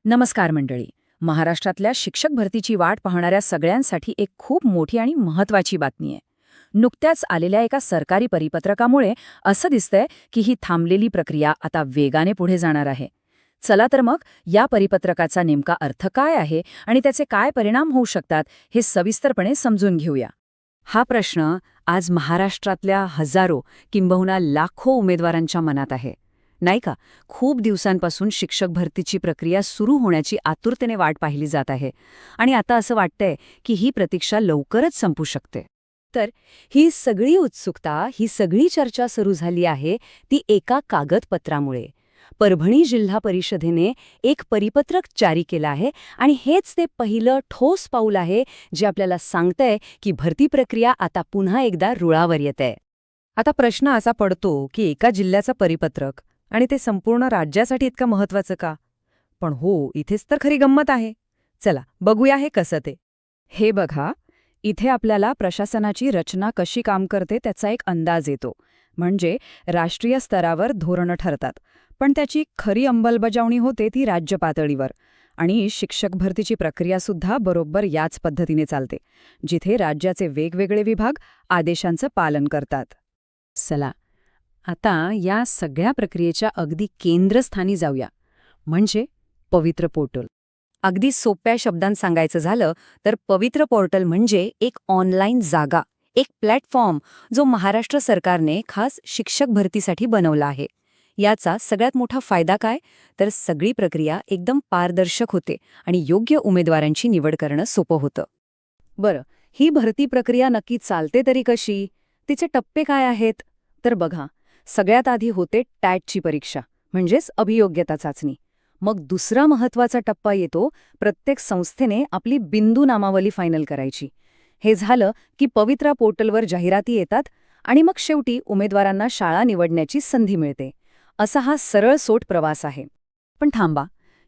नमस्कार मंडळी. महाराष्ट्रातल्या शिक्षक भरतीची वाट पाहणाऱ्या सगळ्यांसाठी एक खूप मोठी आणि महत्त्वाची बातमी आहे. नुकत्याच आलेल्या एका सरकारी परिपत्रकामुळे असं दिसतंय की ही थांबलेली प्रक्रिया आता वेगाने पुढे जाणार आहे. चला तर मग या परिपत्रकाचा नेमका अर्थ काय आहे आणि त्याचे काय परिणाम होऊ शकतात हे सविस्तरपणे समजून घेऊया. हा प्रश्न आज महाराष्ट्रातल्या हजारो किंबहुना लाखो उमेदवारांच्या मनात आहे, नाही का? खूप दिवसांपासून शिक्षक भरतीची प्रक्रिया सुरू होण्याची आतुरतेने वाट पाहिली जात आहे आणि आता असं वाटतंय की ही प्रतीक्षा लवकरच संपू शकते. तर ही सगळी उत्सुकता, ही सगळी चर्चा सुरू झाली आहे ती एका कागदपत्रामुळे. परभणी जिल्हा परिषदेने एक परिपत्रक जारी केलं आहे आणि हेच ते पहिलं ठोस पाऊल आहे जे आपल्याला सांगतंय की भरती प्रक्रिया आता पुन्हा एकदा रुळावर येते. आता प्रश्न असा पडतो की एका जिल्ह्याचं परिपत्रक आणि ते संपूर्ण राज्यासाठी इतकं महत्वाचं का? पण हो, इथेच तर खरी गंमत आहे. चला बघूया हे कसं ते. हे बघा, इथे आपल्याला प्रशासनाची रचना कशी काम करते त्याचा एक अंदाज येतो. म्हणजे राष्ट्रीय स्तरावर धोरणं ठरतात, पण त्याची खरी अंमलबजावणी होते ती राज्य पातळीवर. आणि शिक्षक भरतीची प्रक्रियासुद्धा बरोबर याच पद्धतीने चालते, जिथे राज्याचे वेगवेगळे विभाग आदेशांचं पालन करतात. चला आता या सगळ्या प्रक्रियेच्या अगदी केंद्रस्थानी जाऊया, म्हणजे पवित्र पोर्टल. अगदी सोप्या शब्दांत सांगायचं झालं तर पवित्र पोर्टल म्हणजे एक ऑनलाईन जागा, एक प्लॅटफॉर्म जो महाराष्ट्र सरकारने खास शिक्षक भरतीसाठी बनवला आहे. याचा सगळ्यात मोठा फायदा काय? तर सगळी प्रक्रिया एकदम पारदर्शक होते आणि योग्य उमेदवारांची निवड करणं सोपं होतं. बरं, ही भरती प्रक्रिया नक्की चालते तरी कशी? तिचे टप्पे काय आहेत? तर बघा, सगळ्यात आधी होते टॅटची परीक्षा, म्हणजेच अभियोग्यता चाचणी. मग दुसरा महत्त्वाचा टप्पा येतो प्रत्येक संस्थेने आपली बिंदू नामावली फायनल करायची. हे झालं की पवित्रा पोर्टलवर जाहिराती येतात आणि मग शेवटी उमेदवारांना शाळा निवडण्याची संधी मिळते. असा हा सरळसोट प्रवास आहे. पण थांबा,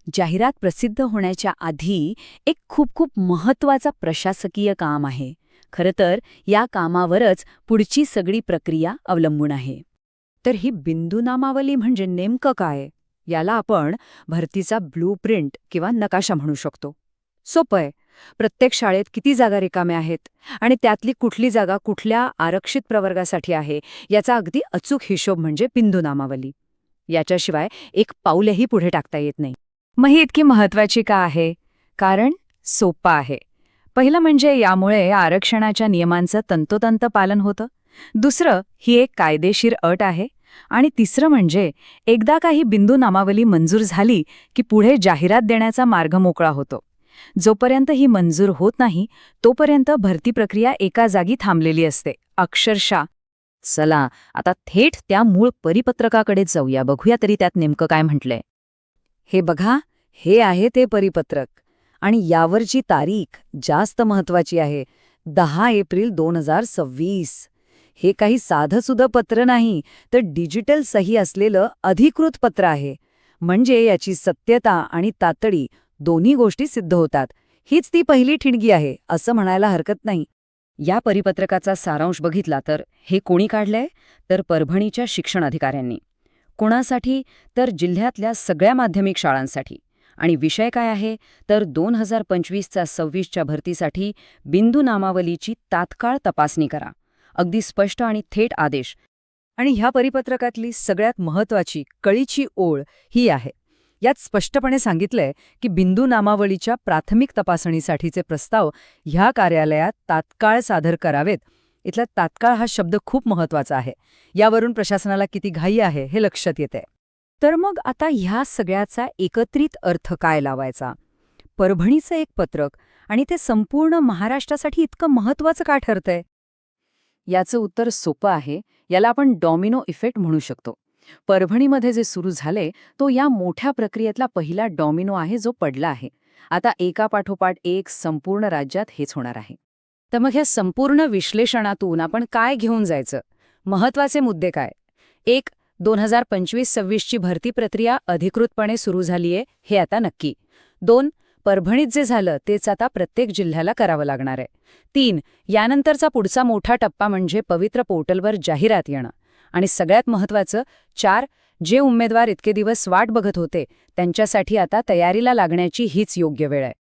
जाहिरात प्रसिद्ध होण्याच्या आधी एक खूप खूप महत्त्वाचा प्रशासकीय काम आहे. खरं तर या कामावरच पुढची सगळी प्रक्रिया अवलंबून आहे. तर ही बिंदू नामावली म्हणजे नेमकं काय? याला आपण भरतीचा ब्लूप्रिंट किंवा नकाशा म्हणू शकतो. सोपं आहे. प्रत्येक शाळेत किती जागा रिकाम्या आहेत आणि त्यातली कुठली जागा कुठल्या आरक्षित प्रवर्गासाठी आहे याचा अगदी अचूक हिशोब म्हणजे बिंदू नामावली. याच्याशिवाय एक पाऊलही पुढे टाकता येत नाही. मग ही इतकी महत्त्वाची का आहे? कारण सोपं आहे. पहिलं म्हणजे यामुळे आरक्षणाच्या नियमांचं तंतोतंत पालन होतं. दुसरं, ही एक कायदेशीर अट आहे. आणि तिसरं म्हणजे एकदा काही बिंदू नामावली मंजूर झाली की पुढे जाहिरात देण्याचा मार्ग मोकळा होतो. जोपर्यंत ही मंजूर होत नाही तोपर्यंत भरती प्रक्रिया एका जागी थांबलेली असते, अक्षरशः. चला आता थेट त्या मूळ परिपत्रकाकडे जाऊया, बघूया तरी त्यात नेमकं काय म्हटलंय. हे बघा, हे आहे ते परिपत्रक आणि यावरची तारीख जास्त महत्वाची आहे, 10 एप्रिल 2026. हे काही साधंसुधं पत्र नाही, तर डिजिटल सही असलेलं अधिकृत पत्र आहे. म्हणजे याची सत्यता आणि तातडी दोन्ही गोष्टी सिद्ध होतात. हीच ती पहिली ठिणगी आहे असं म्हणायला हरकत नाही. या परिपत्रकाचा सारांश बघितला तर हे कोणी काढलंय? तर परभणीच्या शिक्षण अधिकाऱ्यांनी. कोणासाठी? तर जिल्ह्यातल्या सगळ्या माध्यमिक शाळांसाठी. आणि विषय काय आहे? तर 2025-26च्या भरतीसाठी बिंदू नामावलीची तात्काळ तपासणी करा. अगदी स्पष्ट आणि थेट आदेश. आणि ह्या परिपत्रकातली सगळ्यात महत्त्वाची कळीची ओळ ही आहे. यात स्पष्टपणे सांगितलंय की बिंदू नामावलीच्या प्राथमिक तपासणीसाठीचे प्रस्ताव ह्या कार्यालयात तात्काळ सादर करावेत. इथला तात्काळ हा शब्द खूप महत्त्वाचा आहे. यावरून प्रशासनाला किती घाई आहे हे लक्षात येते. तर मग आता ह्या सगळ्याचा एकत्रित अर्थ काय लावायचा? परभणीचं एक पत्रक आणि ते संपूर्ण महाराष्ट्रासाठी इतकं महत्त्वाचं का ठरतंय? याचं उत्तर सोपं आहे. याला आपण डॉमिनो इफेक्ट म्हणू शकतो. परभणीमध्ये जे सुरू झाले तो या मोठ्या प्रक्रियेतला पहिला डॉमिनो आहे जो पडला आहे. आता एकापाठोपाठ एक संपूर्ण राज्यात हेच होणार आहे. तर मग ह्या संपूर्ण विश्लेषणातून आपण काय घेऊन जायचं? महत्त्वाचे मुद्दे काय? 1. 2025-26ची भरती प्रक्रिया अधिकृतपणे सुरू झालीये हे आता नक्की. 2. परभणीत जे झालं तेच आता प्रत्येक जिल्ह्याला करावं लागणार आहे. 3. यानंतरचा पुढचा मोठा टप्पा म्हणजे पवित्र पोर्टलवर जाहिरात येणं. आणि सगळ्यात महत्त्वाचं 4. जे उमेदवार इतके दिवस वाट बघत होते त्यांच्यासाठी आता तयारीला लागण्याची हीच योग्य वेळ आहे.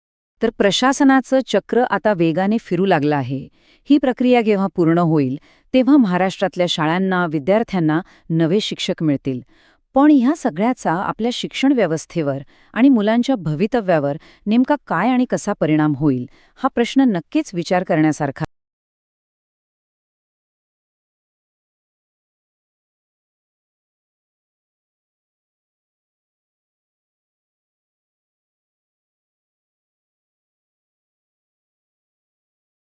तर प्रशासनाचं चक्र आता वेगाने फिरू लागलं आहे. ही प्रक्रिया जेव्हा पूर्ण होईल तेव्हा महाराष्ट्रातल्या शाळांना, विद्यार्थ्यांना नवे शिक्षक मिळतील. पण ह्या सगळ्याचा आपल्या शिक्षण व्यवस्थेवर आणि मुलांच्या भवितव्यावर नेमका काय आणि कसा परिणाम होईल, हा प्रश्न नक्कीच विचार करण्यासारखा